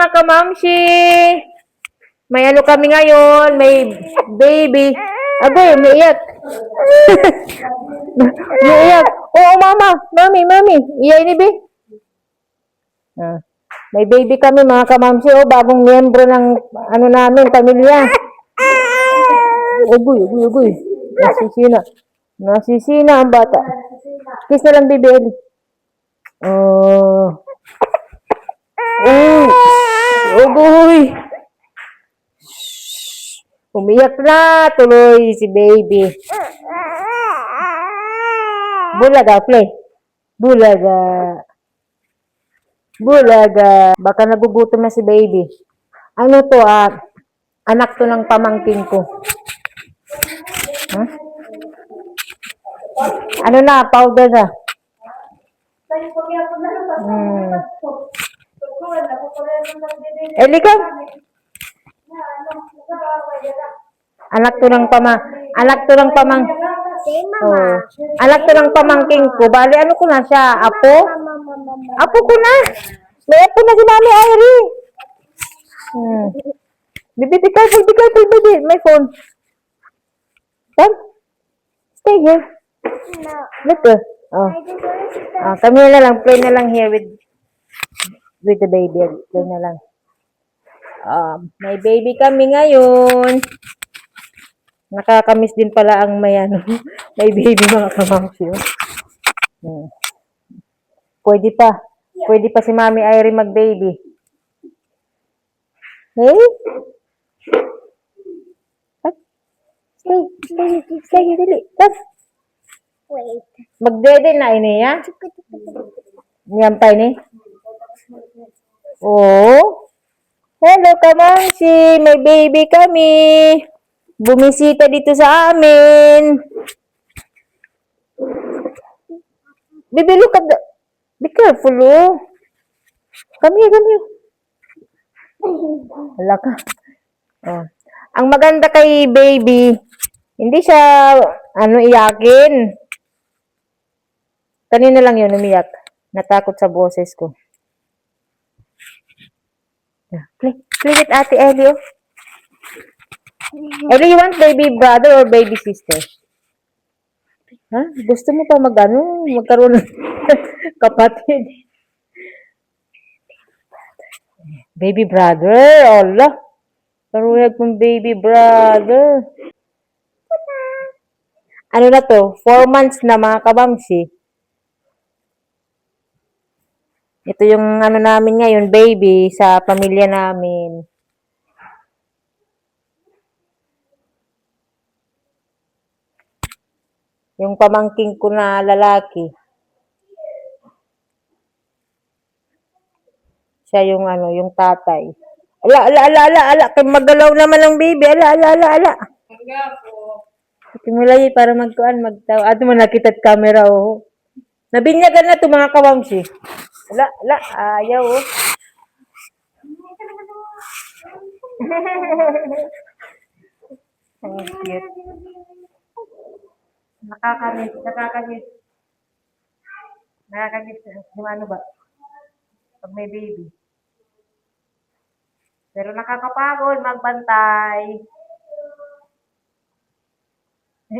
mga kamamshi! May ano kami ngayon, may baby. Agoy, umiiyak. Umiiyak. Oo, mama. Mami. Iyay ni Be. Ah, may baby kami mga kamamshi. Oh, bagong miyembro ng ano namin, pamilya. Ugoy. Nasisina ang bata. Kiss na lang, baby Ellie. Oh. Ugoy. Umiyak na tuloy si baby. Bulaga, play. Bulaga. Baka nagugutom na si baby. Ano to, anak to ng pamangkin ko. Huh? Ano na, powder na. Elika. Anak to ng pamangking ko. Bali, ano ko na siya? Apo? Apo ko na. May apo na si Mami Irie. Baby, be careful, baby. My phone. Come. Stay here. No. Look. Oh. Kami na lang. Play na lang here with the baby. Play na lang. May baby kami ngayon. Nakakamiss din pala ang may ano. May baby mga kamamsi. Pwede pa si Mami Irie mag-baby. Hey? Stay, dili. Come. Wait. Magdede na ini ya? Nyampay ni? Oh. Hello, kamamsi. May baby kami. Bumisita dito sa amin. Baby, look at the... Be careful, oh. Come here. Hala ka. Oh. Ang maganda kay baby, hindi siya, iyakin. Kanina lang yun, umiyak. Natakot sa boses ko. Play with Ate Ellie, oh. Ellie, you want baby brother or baby sister? Ha? Gusto mo pa magkaroon ng kapatid? Baby brother, Allah. Karuhag kong baby brother. Ano na to? 4 months na mga kabamsi. Ito yung namin ngayon, baby, sa pamilya namin. Yung pamangking ko na lalaki. Siya yung yung tatay. Ala. Magalaw naman ang baby. Ala. Timulay para magtaw. Ato mo nakita camera, oh. Nabinyagan na to mga kawamsi. Ala, ayaw, oh. Ang cute. Nakakamiss. Yung ano ba? Pag may baby. Pero nakakapagod magbantay.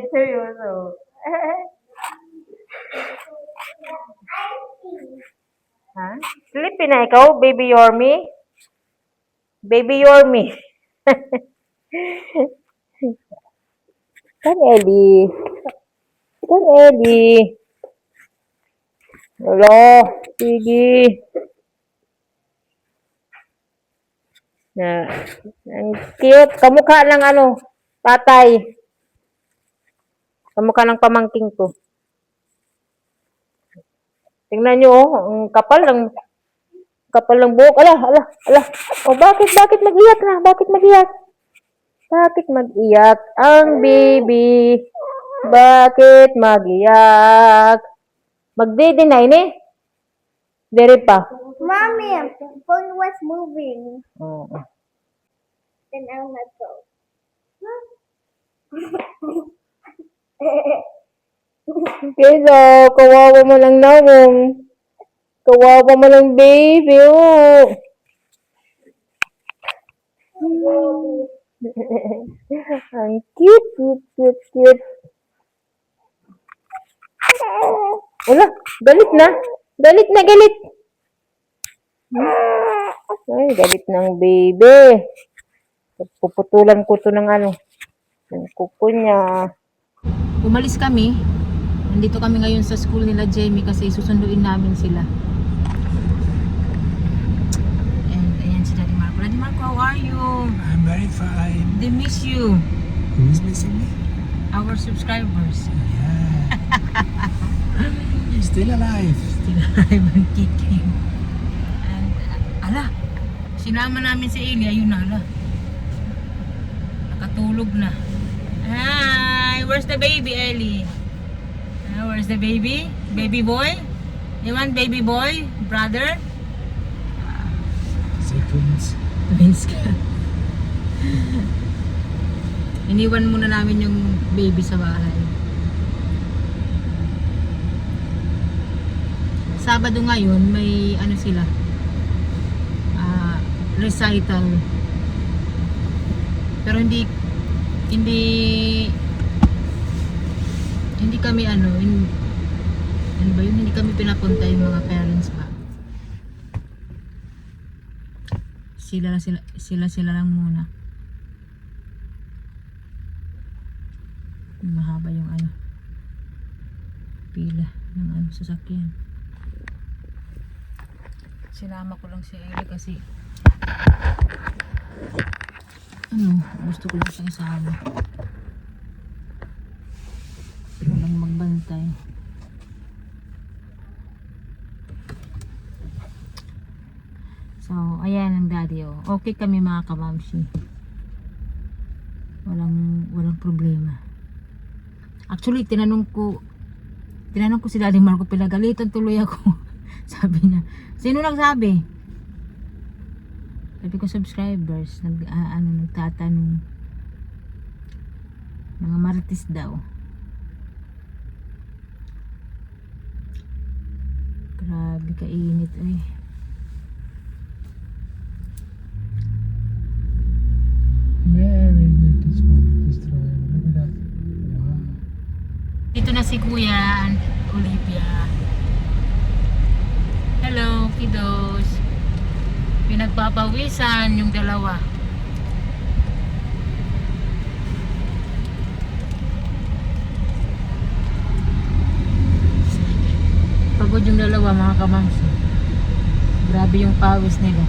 Seryoso. Ha? Sleepy na ikaw, baby Yorme? Baby Yorme. Kan Ellie. Hello. Sige. Ang cute. Kamukha ng tatay. Kamukha ng pamangking ko. Tingnan nyo, oh. Ang kapal ng buhok. Ala. Oh, bakit mag-iyak na? Bakit mag-iyak ang baby? Bakit mag-iyak? Magde-deny ni? Dere pa. Mommy, phone was moving. Oh. Then I'll let go. Kaya, kawawa mo lang nawong. Kawawa mo lang baby, oh. Ang cute, cute, cute, cute. Wala, galit na. Galit na, galit. Ay, galit ng baby. Puputulan ko to ng ano. Ng kuko niya. Umalis kami. Nandito kami ngayon sa school nila Jamie kasi susunduin namin sila. And ayan si Daddy Marco. Daddy Marco, how are you? I'm very fine. They miss you. Who's missing me? Our subscribers. Yeah. You're still alive. Still alive and kicking. And, ala, sinama namin si Eli. Ayun na, ala. Nakatulog na. Hi! Where's the baby, Eli? Where's the baby? Baby boy? You want baby boy? Brother? Seconds. Twins ka. Iniwan muna namin yung baby sa bahay. Sabado ngayon, may ano sila, recital. Pero hindi kami ano ba yun? Hindi kami pinapunta yung mga parents pa. Sila lang muna. Mahaba yung ano, pila ng ano sasakyan. Sinama ko lang si Eli kasi gusto ko lang siyang isama. Walang magbantay. So, ayan ang daddy, oh. Okay kami mga kamamsi. Walang problema. Actually, tinanong ko si Daddy Marco, pinagalitan tuloy ako. Sabi niya, sino nagsabi? Sabi ko, subscribers, nagtatanong. Mga Marites daw. Grabe kainit, eh. Very good. This one. This drawing. Look at that. Wow. Ito na si Kuya and Olivia. Hello, kiddos. Pinagpapawisan yung dalawa. Pagod yung dalawa mga kamamsi. Grabe yung pawis nila.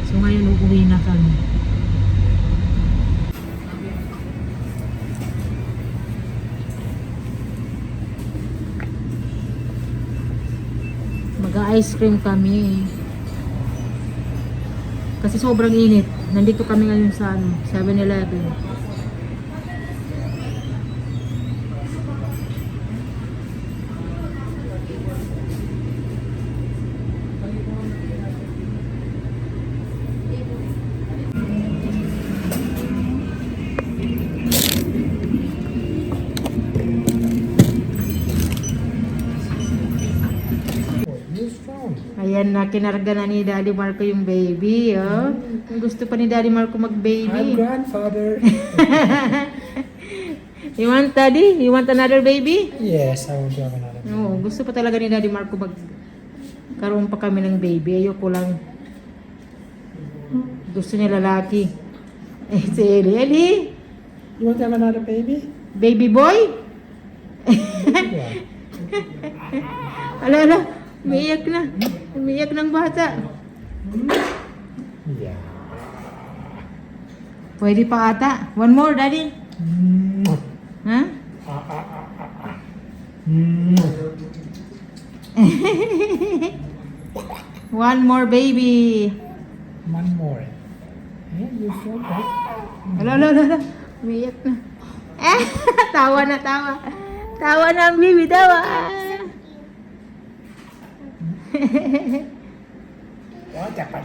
So ngayon uuwi na kami. Mag-ice cream kami. Kasi sobrang init. Nandito kami ngayon sa 7-Eleven. You're strong. Ayan na, kinarga na ni Daddy Marco yung baby, oh. Gusto pa ni Daddy Marco I'm mag-baby. grandfather. You want, Daddy? You want another baby? Yes, I want to have another. Oo, gusto pa talaga ni Daddy Marco magkaroon pa kami ng baby. Ayoko lang. Gusto niya lalaki. Eh, si Eli. You want to have another baby? Baby boy? Baby one. Ala, umiiyak na. Umiiyak ng bata. Yeah. Pwede pa ata. One more, Daddy. Ha? One more baby. One more. Yeah, you feel that? Ala. Umiiyak na. Tawa na, tawa. Tawa na ang baby, tawa. Oh, dapat.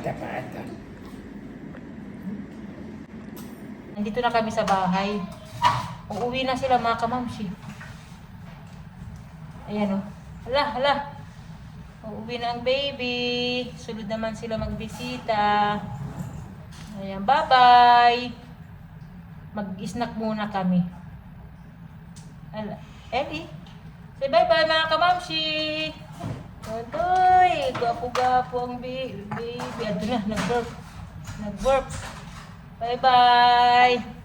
Nandito na kami sa bahay. Uuwi na sila mga kamamsi. Ayan o. Hala. Uuwi na ang baby. Sulod naman sila magbisita. Ayan, bye-bye. Mag-snack muna kami. Ellie, say bye-bye mga kamamshi. Adoy, gwapo-gwapo ang baby. Ato na, nag-burp. Bye-bye.